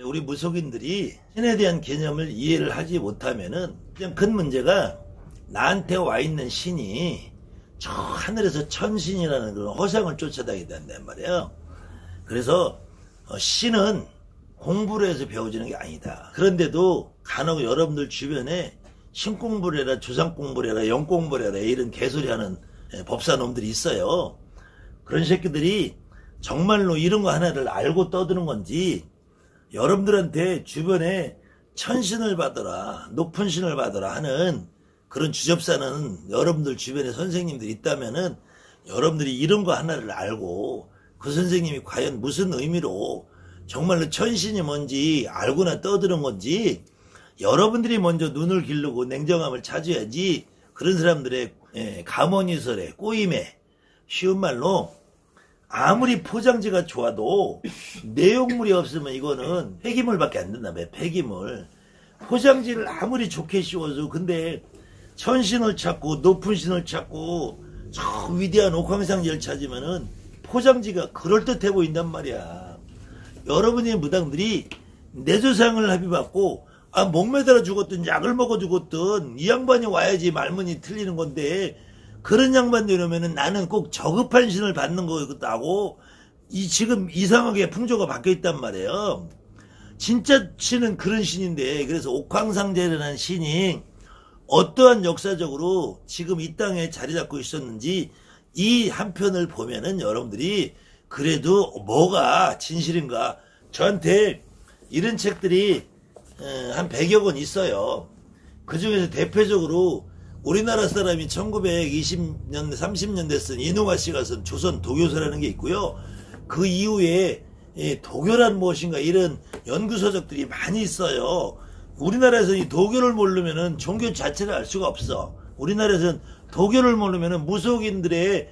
우리 무속인들이 신에 대한 개념을 이해를 하지 못하면은 그냥 큰 문제가 나한테 와 있는 신이 저 하늘에서 천신이라는 그런 허상을 쫓아다닌단 말이에요. 그래서 신은 공부를 해서 배워지는 게 아니다. 그런데도 간혹 여러분들 주변에 신 공부를 해라, 조상 공부를 해라, 영 공부를 해라 이런 개소리 하는 법사놈들이 있어요. 그런 새끼들이 정말로 이런 거 하나를 알고 떠드는 건지 여러분들한테 주변에 천신을 받아라, 높은 신을 받아라 하는 그런 주접사는 여러분들 주변에 선생님들이 있다면은 여러분들이 이런 거 하나를 알고 그 선생님이 과연 무슨 의미로 정말로 천신이 뭔지 알고나 떠드는 건지 여러분들이 먼저 눈을 기르고 냉정함을 찾아야지 그런 사람들의 감언이설에 꼬임에 쉬운 말로 아무리 포장지가 좋아도 내용물이 없으면 이거는 폐기물밖에 안 된다. 폐기물. 포장지를 아무리 좋게 씌워서 근데 천신을 찾고 높은 신을 찾고 저 위대한 옥황상제를 찾으면은 포장지가 그럴듯해 보인단 말이야. 여러분의 무당들이 내 조상을 합의받고 목매달아 죽었든 약을 먹어 죽었든 이 양반이 와야지 말문이 틀리는 건데 그런 양반 되려면은 나는 꼭 저급한 신을 받는 거겠다고 지금 이상하게 풍조가 바뀌어 있단 말이에요. 진짜 신은 그런 신인데 그래서 옥황상제라는 신이 어떠한 역사적으로 지금 이 땅에 자리 잡고 있었는지 이 한 편을 보면은 여러분들이 그래도 뭐가 진실인가 저한테 이런 책들이 한 100여 권 있어요. 그 중에서 대표적으로 우리나라 사람이 1920년대 30년대 쓴 이누가 씨가 쓴 조선 도교서라는 게 있고요. 그 이후에 도교란 무엇인가 이런 연구서적들이 많이 있어요. 우리나라에서 이 도교를 모르면은 종교 자체를 알 수가 없어. 우리나라에서는 도교를 모르면은 무속인들의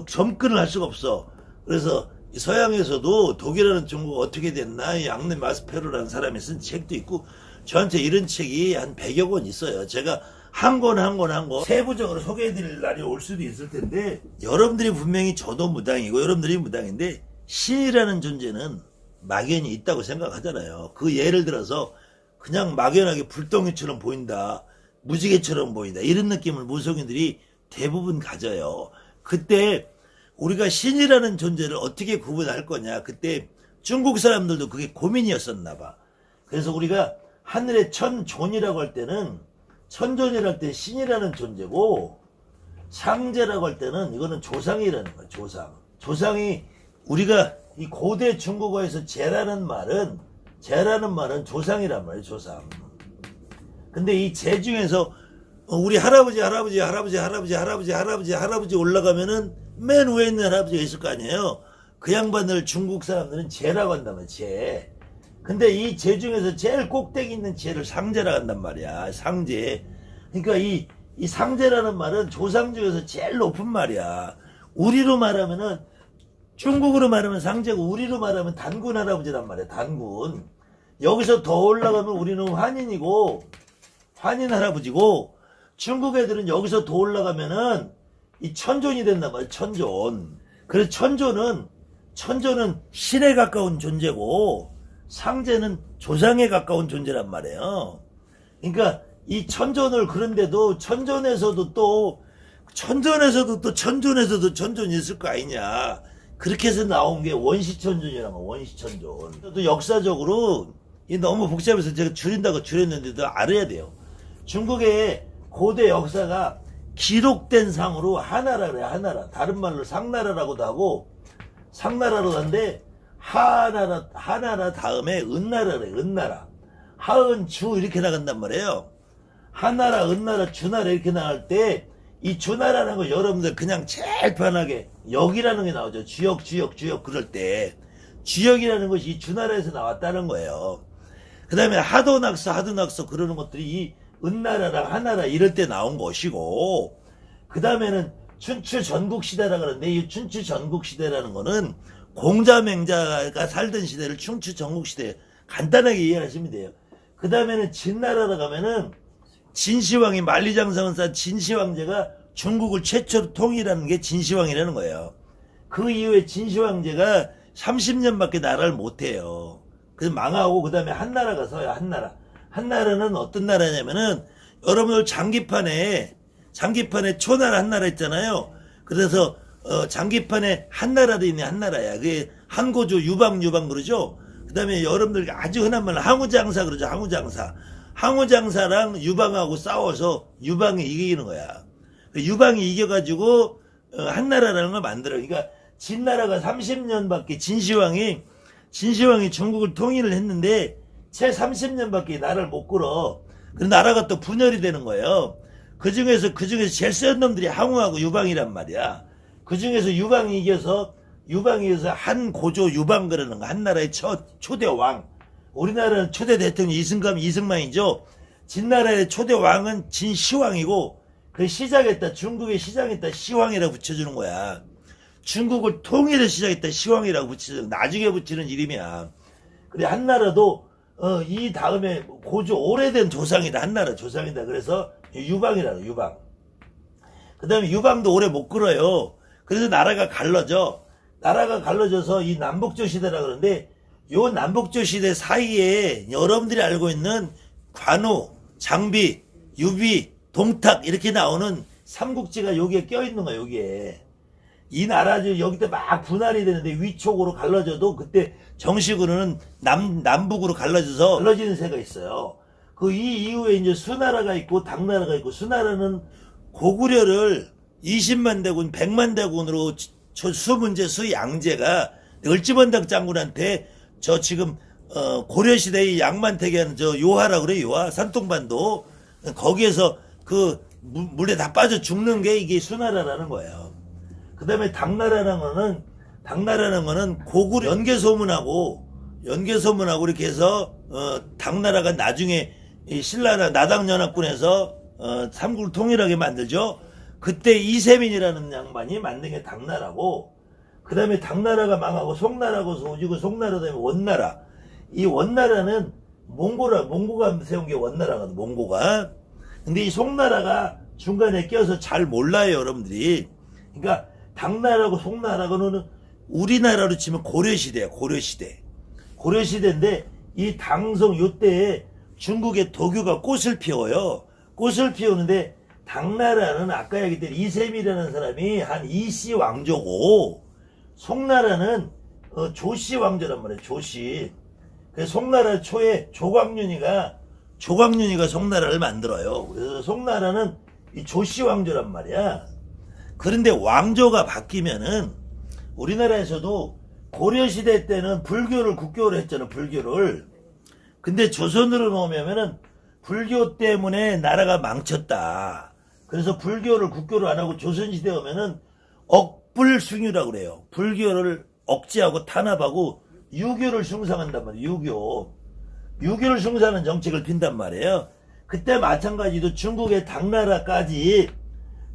접근을 할 수가 없어. 그래서 서양에서도 독일이라는 종교가 어떻게 됐나 양네 마스페로라는 사람이 쓴 책도 있고 저한테 이런 책이 한 100여 권 있어요. 제가 한 권 세부적으로 소개해드릴 날이 올 수도 있을 텐데 여러분들이 분명히 저도 무당이고 여러분들이 무당인데 신이라는 존재는 막연히 있다고 생각하잖아요. 그 예를 들어서 그냥 막연하게 불덩이처럼 보인다, 무지개처럼 보인다 이런 느낌을 무속인들이 대부분 가져요. 그때 우리가 신이라는 존재를 어떻게 구분할 거냐. 그때 중국 사람들도 그게 고민이었었나 봐. 그래서 우리가 하늘의 천존이라고 할 때는 천존이라고 할 때 신이라는 존재고 상제라고 할 때는 이거는 조상이라는 거야. 조상이 우리가 이 고대 중국어에서 제라는 말은 조상이란 말이에요. 조상. 근데 이 제 중에서 우리 할아버지 올라가면은 맨 위에 있는 할아버지가 있을 거 아니에요. 그 양반들 중국 사람들은 제라고 한단 말이야. 제. 근데 이 제 중에서 제일 꼭대기 있는 제를 상제라고 한단 말이야. 상제. 그러니까 이 상제라는 말은 조상 중에서 제일 높은 말이야. 우리로 말하면은 중국으로 말하면 상제고 우리로 말하면 단군 할아버지란 말이야. 단군. 여기서 더 올라가면 우리는 환인 할아버지고 중국 애들은 여기서 더 올라가면은 이 천존이 된단 말이야. 천존. 그래서 천존은 신에 가까운 존재고 상제는 조상에 가까운 존재란 말이에요. 그러니까 이 천존을 그런데도 천존에서도 또 천존이 있을 거 아니냐. 그렇게 해서 나온 게 원시천존이란 거야. 원시천존. 또 역사적으로 너무 복잡해서 제가 줄인다고 줄였는데도 알아야 돼요. 중국의 고대 역사가 기록된 상으로 하나라 그래. 하나라. 다른 말로 상나라라고도 하고 상나라로 하는데 하나라 다음에 은나라 그래. 은나라. 하은 주 이렇게 나간단 말이에요. 하나라 은나라 주나라 이렇게 나갈 때 이 주나라는 거 여러분들 그냥 제일 편하게 역이라는 게 나오죠. 주역 그럴 때 주역이라는 것이 이 주나라에서 나왔다는 거예요. 그 다음에 하도낙서 그러는 것들이 이 은나라랑 하나라 이럴 때 나온 것이고 그 다음에는 춘추 전국시대라 그러는데 이 춘추 전국시대라는 거는 공자맹자가 살던 시대를 춘추 전국시대 간단하게 이해하시면 돼요. 그 다음에는 진나라로 가면은 진시황이 만리장성을 쌓은 진시황제가 중국을 최초로 통일하는 게 진시황이라는 거예요. 그 이후에 진시황제가 30년밖에 나라를 못해요. 그래서 망하고 그 다음에 한나라가 서요. 한나라. 한나라는 어떤 나라냐면은 여러분들 장기판에 초나라 한나라 있잖아요. 그래서 장기판에 한나라도 있네. 한나라야. 그게 한고조 유방 그러죠. 그 다음에 여러분들 아주 흔한 말 항우장사 그러죠. 항우장사랑 유방하고 싸워서 유방이 이기는 거야. 유방이 이겨가지고 한나라라는 걸 만들어. 그러니까 진나라가 30년밖에 진시황이 중국을 통일을 했는데 채 30년밖에 나라를 못 끌어. 그 나라가 또 분열이 되는 거예요. 그 중에서 제일 센 놈들이 항우하고 유방이란 말이야. 그 중에서 유방이 이겨서 한고조 유방 그러는 거. 한나라의 초대 왕. 우리나라는 초대 대통령 이승만이죠. 진나라의 초대 왕은 진시황이고 그 시작했다. 중국의 시작했다. 시황이라고 붙여주는 거야. 중국을 통일을 시작했다. 시황이라고 붙이는 나중에 붙이는 이름이야. 그래 한나라도 이 다음에 고조 오래된 조상이다. 한나라 조상이다. 그래서 유방이라고 유방. 그 다음에 유방도 오래 못 끌어요. 그래서 나라가 갈라져서 이 남북조 시대라 그러는데 요 남북조 시대 사이에 여러분들이 알고 있는 관우, 장비, 유비, 동탁 이렇게 나오는 삼국지가 여기에 껴있는 거야. 여기에. 이 나라 여기때 막 분할이 되는데 위쪽으로 갈라져도 그때 정식으로는 남북으로 갈라지는 새가 있어요. 이 이후에 이제 수나라가 있고 당나라가 있고 수나라는 고구려를 20만 대군, 100만 대군으로 수문제, 수양제가 을지번당 장군한테 지금 고려시대의 양만택이하는 요하라 그래. 요하 산통반도 거기에서 물에 다 빠져 죽는 게 이게 수나라라는 거예요. 그 다음에 당나라라는 거는 고구려 연개소문하고 이렇게 해서 당나라가 나중에 이 신라나 나당연합군에서 삼국을 통일하게 만들죠. 그때 이세민이라는 양반이 만든 게 당나라고, 그 다음에 당나라가 망하고 송나라고 소지고 송나라 다음에 원나라. 이 원나라는 몽고가 세운 게 원나라거든. 몽고가. 근데 이 송나라가 중간에 껴서 잘 몰라요 여러분들이. 그러니까 당나라고 송나라고는 우리나라로 치면 고려시대야. 고려시대인데 이 당성 요때에 중국의 도교가 꽃을 피워요. 꽃을 피우는데 당나라는 아까 얘기했던 이셈이라는 사람이 한 이씨 왕조고 송나라는 조씨 왕조란 말이에요. 조씨. 그래서 송나라 초에 조광윤이가 송나라를 만들어요. 그래서 송나라는 이 조씨 왕조란 말이야. 그런데 왕조가 바뀌면은 우리나라에서도 고려시대 때는 불교를 국교로 했잖아. 불교를. 근데 조선으로 놓으면은 불교 때문에 나라가 망쳤다. 그래서 불교를 국교로 안 하고 조선시대 오면은 억불숭유라고 그래요. 불교를 억제하고 탄압하고 유교를 숭상한단 말이에요. 유교를 숭상하는 정책을 핀단 말이에요. 그때 마찬가지로 중국의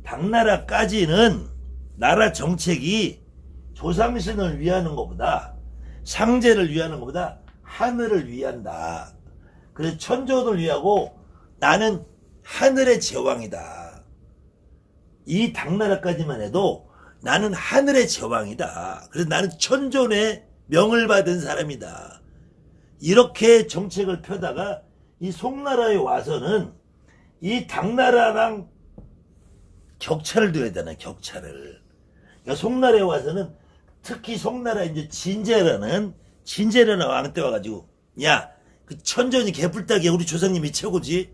당나라까지는 나라 정책이 조상신을 위하는 것보다 상제를 위하는 것보다 하늘을 위한다. 그래서 천존을 위하고 나는 하늘의 제왕이다. 이 당나라까지만 해도 나는 하늘의 제왕이다. 그래서 나는 천존의 명을 받은 사람이다. 이렇게 정책을 펴다가 이 송나라에 와서는 이 당나라랑 격차를 둬야 되나, 격차를. 그러니까 송나라에 와서는 특히 송나라 이제 진제라는 왕 때 와가지고, 야, 그 천존이 개뿔딱이야. 우리 조상님이 최고지.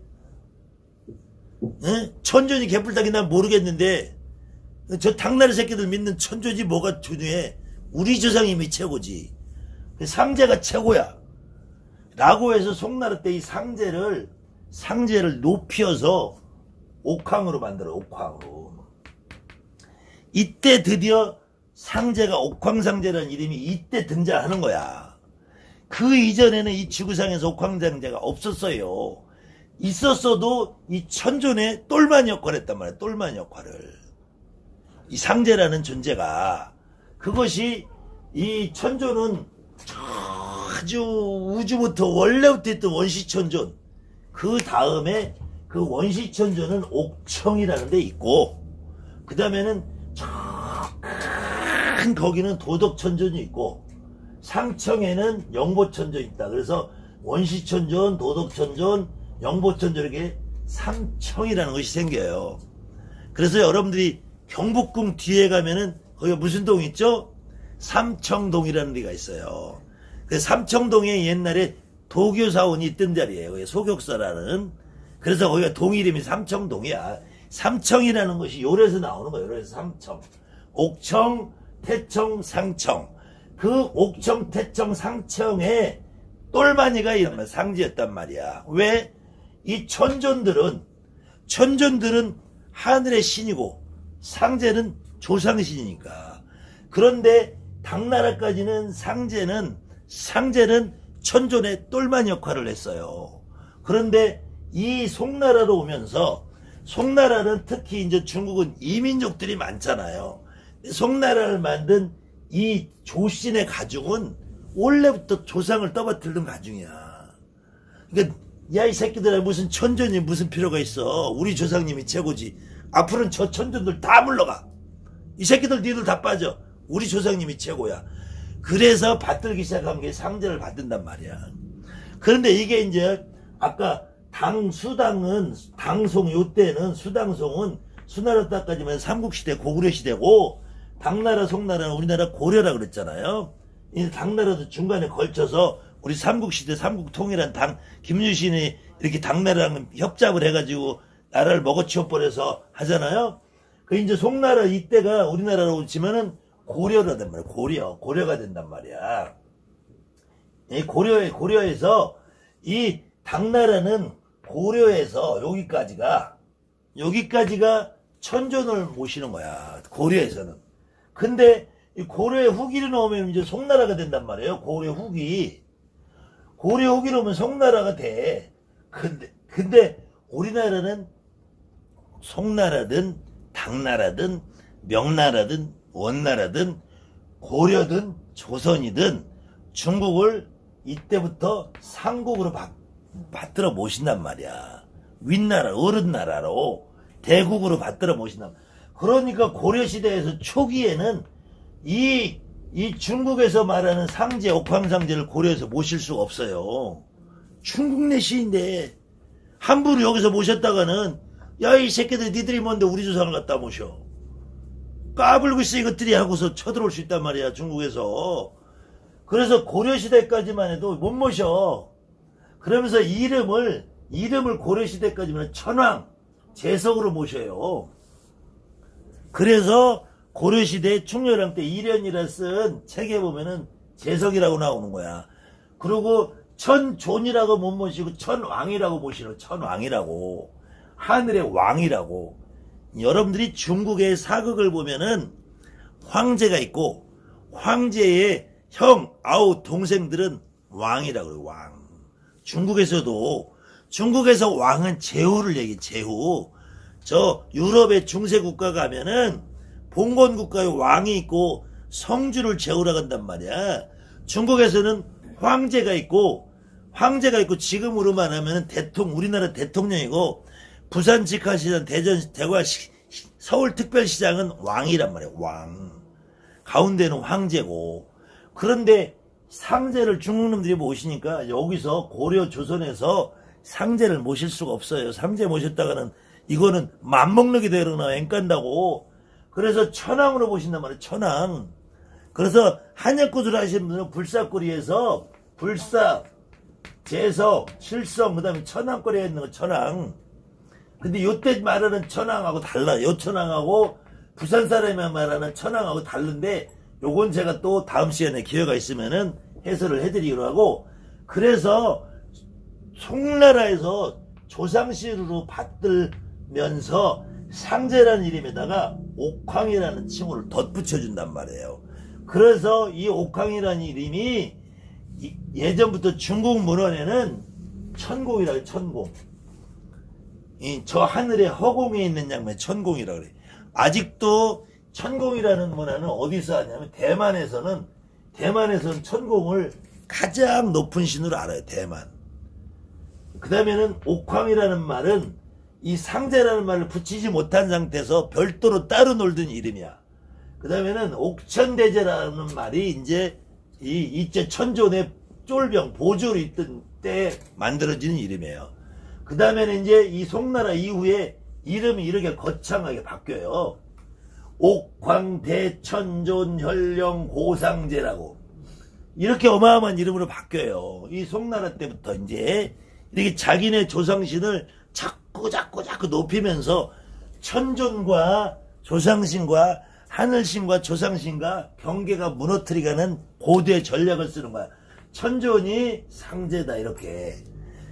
응? 천존이 개뿔딱이 난 모르겠는데, 저 당나라 새끼들 믿는 천존이 뭐가 중요해? 우리 조상님이 최고지. 상제가 최고야. 라고 해서 송나라 때 이 상제를 높여서 옥황으로 만들어. 옥황으로. 이때 드디어 상제가 옥황상제라는 이름이 이때 등장하는 거야. 그 이전에는 이 지구상에서 옥황상제가 없었어요. 있었어도 이 천존의 똘만 역할을 했단 말이야. 똘만 역할을. 이 상제라는 존재가. 그것이 이 천존은 아주 우주부터 원래부터 있던 원시천존. 그 다음에 그 원시천존은 옥청이라는 데 있고, 그 다음에는 큰 거기는 도덕천존이 있고, 상청에는 영보천존 있다. 그래서 원시천존, 도덕천존, 영보천존 이렇게 삼청이라는 것이 생겨요. 그래서 여러분들이 경복궁 뒤에 가면은 거기 무슨 동 있죠? 삼청동이라는 데가 있어요. 그 삼청동에 옛날에 도교사원이 있던 자리예요. 소격사라는. 그래서 거기가 동 이름이 삼청동이야. 삼청이라는 것이 요래서 나오는 거예요. 요래서 삼청. 옥청, 태청, 상청. 그 옥청, 태청, 상청에 똘마니가 이런 상지였단 말이야. 왜? 이 천존들은 하늘의 신이고 상제는 조상신이니까. 그런데 당나라까지는 상제는 천존의 똘마니 역할을 했어요. 그런데 이 송나라로 오면서, 송나라는 특히 이제 중국은 이민족들이 많잖아요. 송나라를 만든 이 조신의 가족은 원래부터 조상을 떠받들던 가중이야. 그러니까 야, 이 새끼들아, 무슨 천존이 무슨 필요가 있어. 우리 조상님이 최고지. 앞으로는 저 천존들 다 물러가. 이 새끼들 니들 다 빠져. 우리 조상님이 최고야. 그래서 받들기 시작한 게 상제를 받든단 말이야. 그런데 이게 이제 아까 수당은 당송, 요때는 수당송은 수나라 때까지만 삼국시대 고구려시대고, 당나라 송나라는 우리나라 고려라 그랬잖아요. 이 당나라도 중간에 걸쳐서 우리 삼국시대 삼국통일한 김유신이 이렇게 당나라랑 협잡을 해가지고 나라를 먹어치워버려서 하잖아요. 그 이제 송나라 이때가 우리나라로 치면은 고려라단 말이야. 고려가 된단 말이야. 이 고려에서 이 당나라는 고려에서 여기까지가 천존을 모시는 거야. 고려에서는. 근데 이 고려의 후기를 넣으면 이제 송나라가 된단 말이에요. 고려 후기로 오면 송나라가 돼. 근데 우리나라는 송나라든 당나라든 명나라든 원나라든 고려든 조선이든 중국을 이때부터 상국으로 받들어 모신단 말이야. 윗나라, 어른나라로 대국으로 받들어 모신단 말이야. 그러니까 고려시대에서 초기에는 이 중국에서 말하는 상제, 옥황상제를 고려에서 모실 수가 없어요. 중국 내시인데 함부로 여기서 모셨다가는 야, 이 새끼들 니들이 뭔데 우리 조상을 갖다 모셔. 까불고 있어 이것들이 하고서 쳐들어올 수 있단 말이야, 중국에서. 그래서 고려시대까지만 해도 못 모셔. 그러면서 이름을 고려시대까지만 천황, 재석으로 모셔요. 그래서 고려시대 충렬왕 때 이련이라 쓴 책에 보면은 재석이라고 나오는 거야. 그리고 천존이라고 못 모시고 천왕이라고 모시는, 천왕이라고. 하늘의 왕이라고. 여러분들이 중국의 사극을 보면은 황제가 있고 황제의 형, 아우, 동생들은 왕이라고 그래요. 왕. 중국에서 왕은 제후를 얘기해. 제후. 저 유럽의 중세 국가 가면은 봉건 국가에 왕이 있고 성주를 제후라고 한단 말이야. 중국에서는 황제가 있고 지금으로만 하면 우리나라 대통령이고, 부산 직화시장, 대과 서울특별시장은 왕이란 말이야. 왕. 가운데는 황제고. 그런데 상제를 중국놈들이 모시니까 여기서 고려 조선에서 상제를 모실 수가 없어요. 상제 모셨다가는 이거는 맘먹는 게 되려나 앵간다고. 그래서 천왕으로 모신단 말이에요. 천왕. 그래서 한약구슬 하시는 분은 불사거리에서 불사, 재석, 칠성, 그 다음에 천왕거리에 있는 거 천왕. 근데 요때 말하는 천왕하고 달라. 요 천왕하고 부산 사람이 말하는 천왕하고 다른데, 요건 제가 또 다음 시간에 기회가 있으면은 해설을 해드리기로 하고, 그래서 송나라에서 조상실로 받들면서 상제라는 이름에다가 옥황이라는 칭호를 덧붙여준단 말이에요. 그래서 이 옥황이라는 이름이 예전부터 중국 문헌에는 천공이라고 해요. 천공. 저 하늘의 허공에 있는 양면 천공이라고 그래요. 아직도 천공이라는 문화는 어디서 하냐면 대만에서는 천공을 가장 높은 신으로 알아요. 대만. 그 다음에는 옥황이라는 말은 이 상제라는 말을 붙이지 못한 상태에서 별도로 따로 놀던 이름이야. 그 다음에는 옥천대제라는 말이 이제 이제 천존의 쫄병 보조로 있던 때 만들어진 이름이에요. 그 다음에는 이제 이 송나라 이후에 이름이 이렇게 거창하게 바뀌어요. 옥황대천존현령고상제라고 이렇게 어마어마한 이름으로 바뀌어요. 이 송나라 때부터 이제 이렇게 자기네 조상신을 자꾸 높이면서 천존과 조상신과 하늘신과 조상신과 경계가 무너뜨리가는 고도의 전략을 쓰는 거야. 천존이 상제다 이렇게.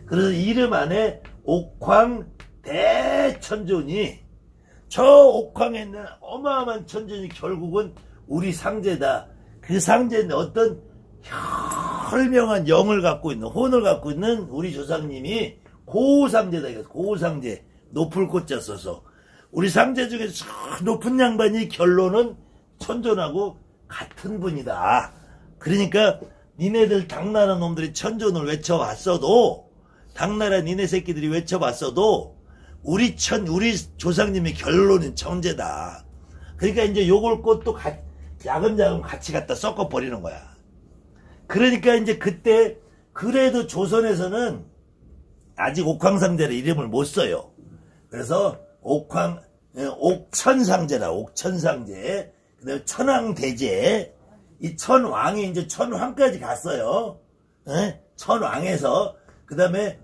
그래서 이름 안에 옥황대천존이 저 옥황에 있는 어마어마한 천존이 결국은 우리 상제다. 그 상제는 어떤 혈명한 영을 갖고 있는 혼을 갖고 있는 우리 조상님이 고상제다. 이거 고상제 높을 꽃자 써서 우리 상제 중에서 저 높은 양반이 결론은 천존하고 같은 분이다. 그러니까 니네들 당나라 놈들이 천존을 외쳐왔어도 당나라 니네 새끼들이 외쳐봤어도 우리 조상님의 결론은 천재다. 그러니까 이제 요걸 꽃도 야금야금 같이 갖다 섞어버리는 거야. 그러니까 이제 그때 그래도 조선에서는 아직 옥황상제라 이름을 못 써요. 그래서 옥천상제라 옥천상제. 그다음에 천황대제. 이 천왕이 이제 천황까지 갔어요. 천왕에서 그다음에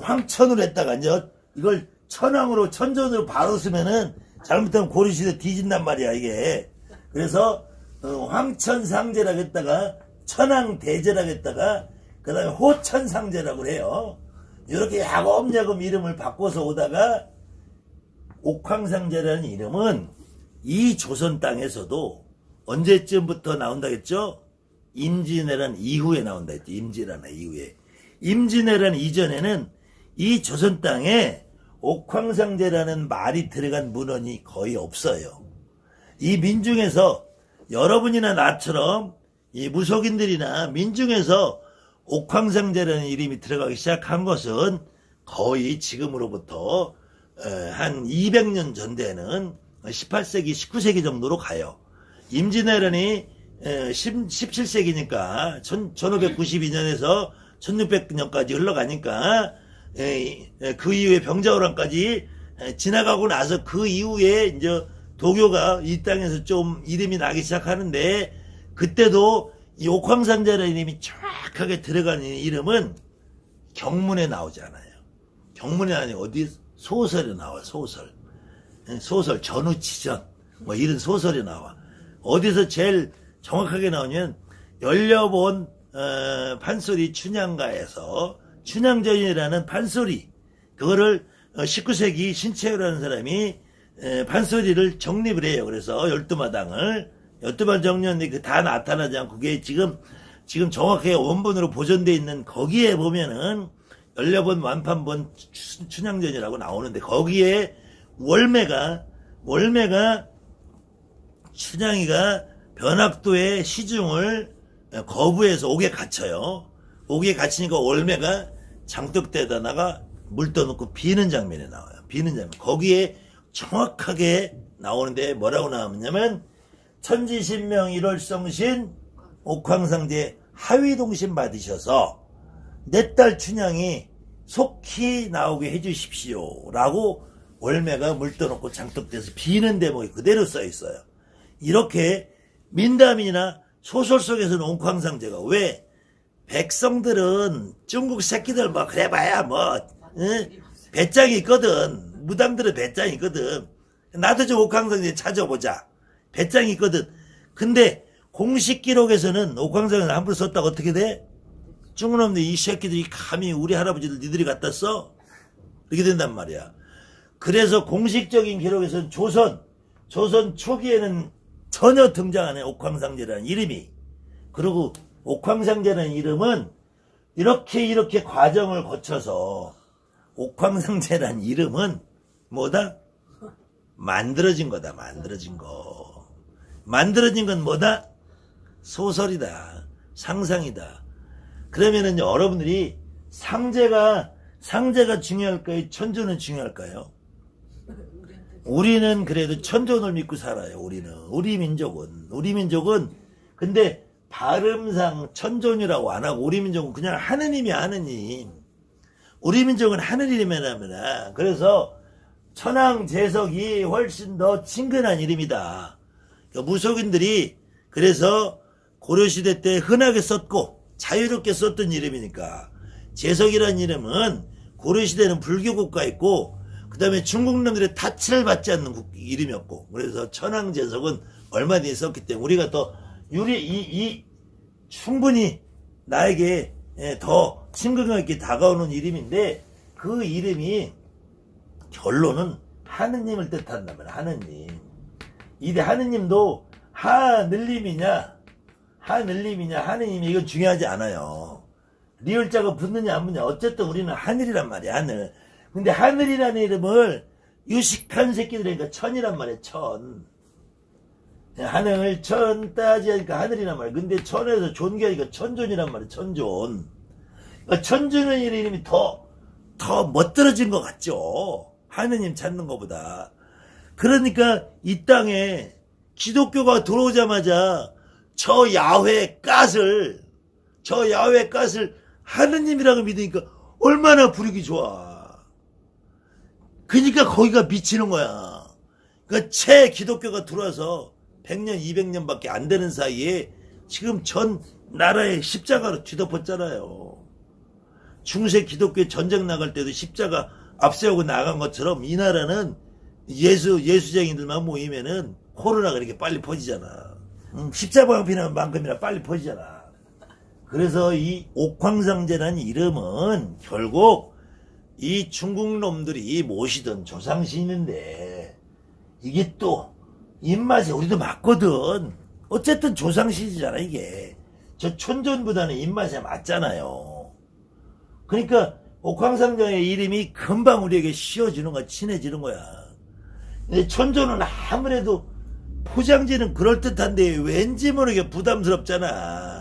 황천으로 했다가 이제 이걸 천왕으로 천존으로 바로 쓰면은 잘못하면 고려시대 뒤진단 말이야 이게. 그래서 황천상제라고 했다가 천황대제라고 했다가 그 다음에 호천상제라고 해요. 이렇게 야금야금 이름을 바꿔서 오다가 옥황상제라는 이름은 이 조선 땅에서도 언제쯤부터 나온다겠죠? 임진왜란 이후에 나온다 했죠. 임진왜란 이후에. 임진왜란 이전에는 이 조선 땅에 옥황상제라는 말이 들어간 문헌이 거의 없어요. 이 민중에서 여러분이나 나처럼 이 무속인들이나 민중에서 옥황상제라는 이름이 들어가기 시작한 것은 거의 지금으로부터 한 200년 전대는 18세기, 19세기 정도로 가요. 임진왜란이 17세기니까 1592년에서 1600년까지 흘러가니까 그 이후에 병자호란까지 지나가고 나서 그 이후에 이제 도교가 이 땅에서 좀 이름이 나기 시작하는데 그때도 이 옥황상제라는 이름이 정확하게 들어가는 이름은 경문에 나오지 않아요. 경문이 아니고 어디 소설에 나와. 소설 전우치전 뭐 이런 소설이 나와. 어디서 제일 정확하게 나오냐면 열려본 판소리 춘향가에서 춘향전이라는 판소리 그거를 19세기 신채호라는 사람이 판소리를 정립을 해요. 그래서 12마당을 12마당 정리했는데 그 다 나타나지 않고 그게 지금 정확하게 원본으로 보존되어 있는 거기에 보면은 열려본 완판본 춘향전이라고 나오는데 거기에 월매가 춘향이가 변학도의 시중을 거부해서 옥에 갇혀요. 옥에 갇히니까 월매가 장독대에다가 물 떠놓고 비는 장면이 나와요. 비는 장면. 거기에 정확하게 나오는데 뭐라고 나오냐면 천지신명 1월성신 옥황상제 하위동신 받으셔서 내 딸 춘향이 속히 나오게 해주십시오 라고 월매가 물 떠놓고 장독대에서 비는 대목이 그대로 써있어요. 이렇게 민담이나 소설 속에서는 옥황상제가 왜 백성들은 중국 새끼들 뭐 그래봐야 뭐 배짱이 있거든. 무당들은 배짱이 있거든. 나도 좀 옥황상제 찾아보자. 배짱이 있거든. 근데 공식 기록에서는 옥황상제를 함부로 썼다고 어떻게 돼? 중국놈들 이 새끼들이 감히 우리 할아버지들 니들이 갖다 써? 이렇게 된단 말이야. 그래서 공식적인 기록에서는 조선 초기에는 전혀 등장 안 해. 옥황상제라는 이름이. 그리고 옥황상제라는 이름은 이렇게 과정을 거쳐서 옥황상제라는 이름은 뭐다? 만들어진 거다. 만들어진 거. 만들어진 건 뭐다? 소설이다. 상상이다. 그러면은 여러분들이 상제가 중요할까요? 천존은 중요할까요? 우리는 그래도 천존을 믿고 살아요. 우리 민족은 근데 발음상 천존이라고 안 하고 우리 민족은 그냥 하느님이 하느님. 우리 민족은 하느님이면 합니다. 그래서 천황재석이 훨씬 더 친근한 이름이다. 그러니까 무속인들이 그래서 고려시대 때 흔하게 썼고 자유롭게 썼던 이름이니까 재석이라는 이름은 고려시대는 불교 국가였고 그 다음에 중국놈들의 타치를 받지 않는 이름이었고 그래서 천황재석은 얼마 뒤에 썼기 때문에 우리가 더 충분히 나에게 더 친근감 있게 다가오는 이름인데 그 이름이 결론은 하느님을 뜻한단 말이야. 하느님. 이데 하느님도 하늘님이냐 하느님이 이건 중요하지 않아요. 리을자가 붙느냐 안 붙느냐 어쨌든 우리는 하늘이란 말이야. 하늘. 근데 하늘이라는 이름을 유식한 새끼들이니까 천이란 말이야. 천. 하늘 천 따지하니까 하늘이란 말이야. 근데 천에서 존귀하니까 천존이란 말이야. 천존. 그러니까 천존의 이름이 더 멋들어진 것 같죠. 하느님 찾는 것보다. 그러니까 이 땅에 기독교가 들어오자마자 저 야훼 갓을 하느님이라고 믿으니까 얼마나 부르기 좋아. 그러니까 거기가 미치는 거야. 그러니까 채 기독교가 들어와서 100년 200년밖에 안 되는 사이에 지금 전 나라에 십자가로 뒤덮었잖아요. 중세 기독교 전쟁 나갈 때도 십자가 앞세우고 나간 것처럼 이 나라는 예수쟁이들만 모이면은 코로나가 이렇게 빨리 퍼지잖아. 십자가만큼이나 빨리 퍼지잖아. 그래서 이 옥황상제라는 이름은 결국 이 중국 놈들이 모시던 조상신인데 이게 또 입맛에 우리도 맞거든. 어쨌든 조상신이잖아 이게. 저 촌전보다는 입맛에 맞잖아요. 그러니까 옥황상제의 이름이 금방 우리에게 씌워지는 거야. 친해지는 거야. 근데 촌전은 아무래도 포장지는 그럴듯한데 왠지 모르게 부담스럽잖아.